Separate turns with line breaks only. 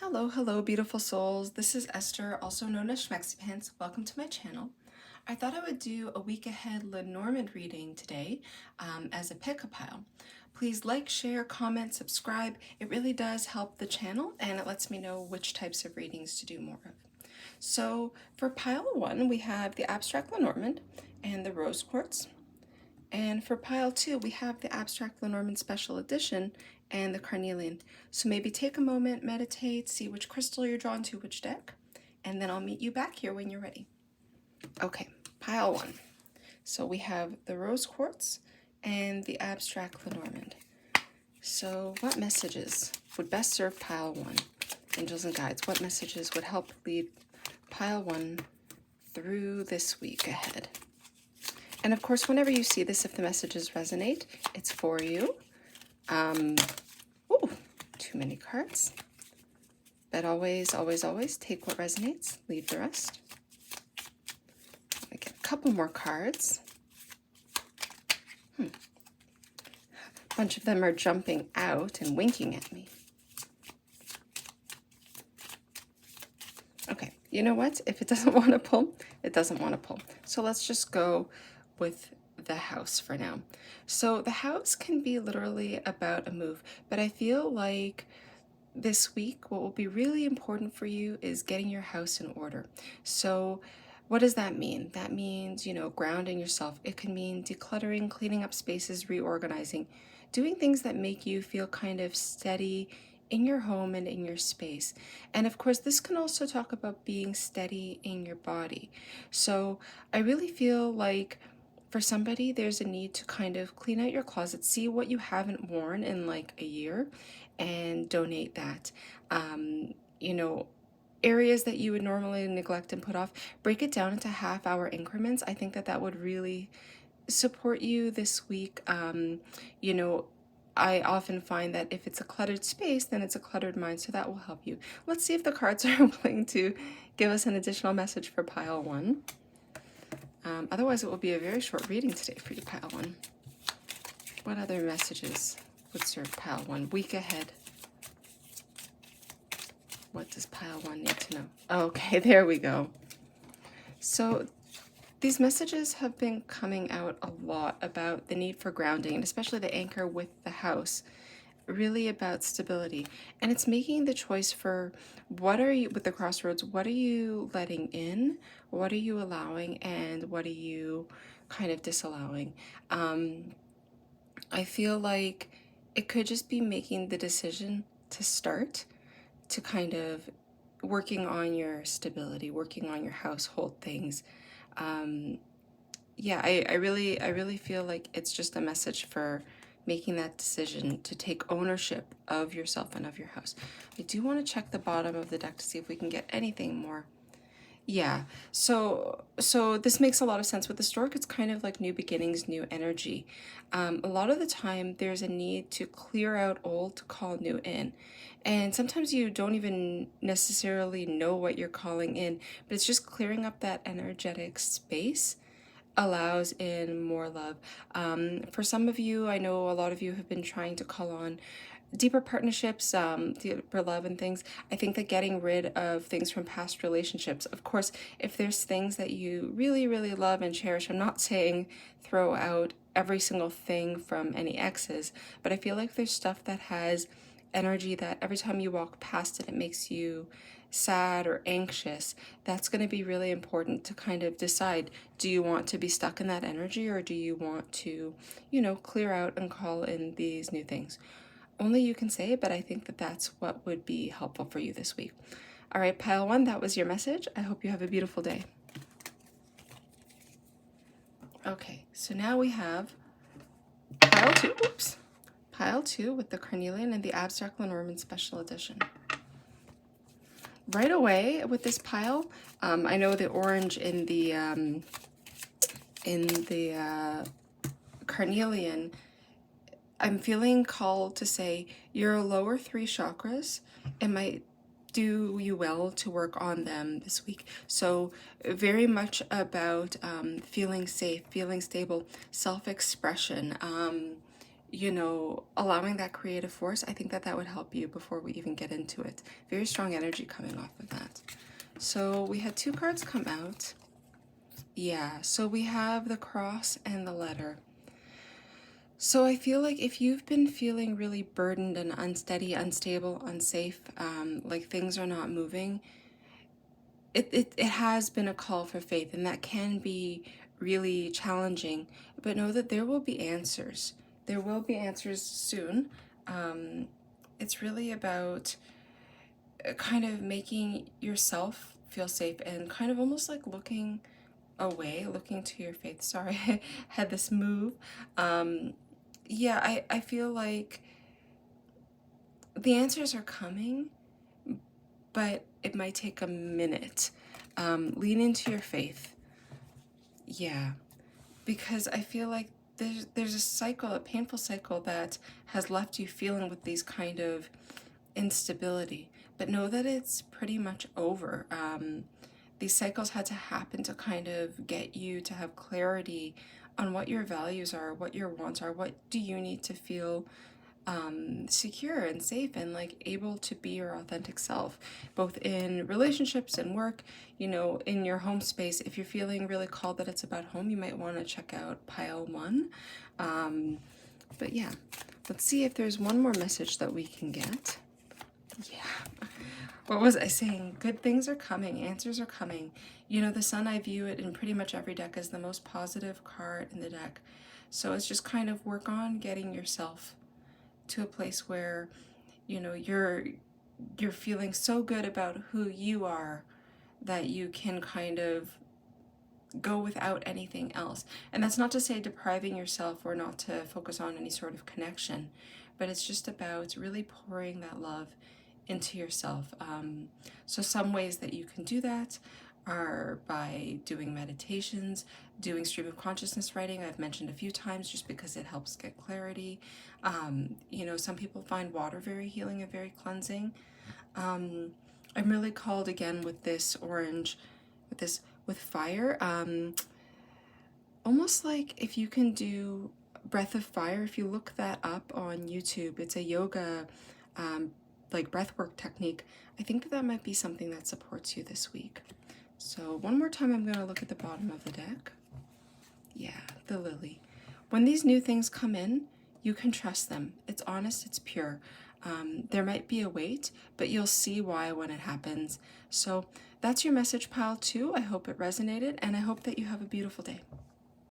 Hello, beautiful souls. This is Esther, also known as Schmeksipants. Welcome to my channel. I thought I would do a week ahead Lenormand reading today as a pick-a pile. Please like, share, comment, subscribe. It really does help the channel and it lets me know which types of readings to do more of. So for pile 1, we have the Abstract Lenormand and the Rose Quartz. And for pile 2, we have the Abstract Lenormand Special Edition and the Carnelian. So maybe take a moment, meditate, see which crystal you're drawn to, which deck, and then I'll meet you back here when you're ready. Okay, pile 1. So we have the Rose Quartz and the Abstract Lenormand. So what messages would best serve pile 1? Angels and guides, what messages would help lead pile 1 through this week ahead? And of course, whenever you see this, if the messages resonate, it's for you. Ooh, too many cards. But always, always, always take what resonates, leave the rest. I get a couple more cards. A bunch of them are jumping out and winking at me. Okay, you know what? If it doesn't want to pull, it doesn't want to pull. So let's just go with the house for now. So the house can be literally about a move, but I feel like this week what will be really important for you is getting your house in order. So what does that mean? That means, grounding yourself. It can mean decluttering, cleaning up spaces, reorganizing, doing things that make you feel kind of steady in your home and in your space. And of course, this can also talk about being steady in your body. So I really feel like for somebody, there's a need to kind of clean out your closet, see what you haven't worn in like a year, and donate that. Areas that you would normally neglect and put off, break it down into half-hour increments. I think that that would really support you this week. I often find that if it's a cluttered space, then it's a cluttered mind, so that will help you. Let's see if the cards are willing to give us an additional message for pile 1. Otherwise, it will be a very short reading today for you, pile 1. What other messages would serve pile 1? Week ahead. What does pile 1 need to know? Okay, there we go. So these messages have been coming out a lot about the need for grounding, and especially the anchor with the house, really about stability. And it's making the choice for what are you, with the crossroads, what are you letting in, what are you allowing, and what are you kind of disallowing. I feel like it could just be making the decision to start to kind of working on your stability, working on your household things. Yeah, I really feel like it's just a message for making that decision to take ownership of yourself and of your house. I do want to check the bottom of the deck to see if we can get anything more. Yeah, so this makes a lot of sense. With the stork, it's kind of like new beginnings, new energy. A lot of the time, there's a need to clear out old to call new in. And sometimes you don't even necessarily know what you're calling in, but it's just clearing up that energetic space allows in more love. For some of you, I know a lot of you have been trying to call on deeper partnerships, deeper love and things. I think that getting rid of things from past relationships, of course, if there's things that you really, really love and cherish, I'm not saying throw out every single thing from any exes, but I feel like there's stuff that has energy that every time you walk past it, it makes you sad or anxious. That's going to be really important to kind of decide, do you want to be stuck in that energy, or do you want to, clear out and call in these new things? Only you can say it, but I think that that's what would be helpful for you this week. All right, pile 1, that was your message. I hope you have a beautiful day. Okay, so now we have pile 2, pile 2 with the Carnelian and the Abstract Lenormand Special Edition. Right away with this pile, I know the orange in the Carnelian, I'm feeling called to say your lower 3 chakras, it might do you well to work on them this week. So very much about feeling safe, feeling stable, self-expression, you know, allowing that creative force, I think that that would help you before we even get into it. Very strong energy coming off of that. So we had 2 cards come out. Yeah, so we have the cross and the letter. So I feel like if you've been feeling really burdened and unsteady, unstable, unsafe, like things are not moving, it has been a call for faith, and that can be really challenging. But know that there will be answers. There will be answers soon. It's really about kind of making yourself feel safe and kind of almost like looking away, looking to your faith. Sorry, I had this move. Yeah, I feel like the answers are coming, but it might take a minute. Lean into your faith. Yeah, because I feel like there's a cycle, a painful cycle that has left you feeling with these kind of instability. But know that it's pretty much over. These cycles had to happen to kind of get you to have clarity on what your values are, what your wants are, what do you need to feel secure and safe and like able to be your authentic self, both in relationships and work, you know, in your home space. If you're feeling really called that it's about home, you might want to check out pile 1. But yeah, let's see if there's one more message that we can get. Yeah. What was I saying? Good things are coming. Answers are coming. You know, the sun, I view it in pretty much every deck as the most positive card in the deck. So it's just kind of work on getting yourself to a place where, you know, you're feeling so good about who you are that you can kind of go without anything else. And that's not to say depriving yourself or not to focus on any sort of connection, but it's just about really pouring that love into yourself. So some ways that you can do that are by doing meditations, doing stream of consciousness writing. I've mentioned a few times just because it helps get clarity. You know, some people find water very healing and very cleansing. I'm really called again with this orange, with fire. Almost like if you can do breath of fire, if you look that up on YouTube, it's a yoga like breathwork technique. I think that that might be something that supports you this week. So one more time, I'm going to look at the bottom of the deck. Yeah, the lily. When these new things come in, you can trust them. It's honest, it's pure. There might be a wait, but you'll see why when it happens. So that's your message, pile 2. I hope it resonated, and I hope that you have a beautiful day.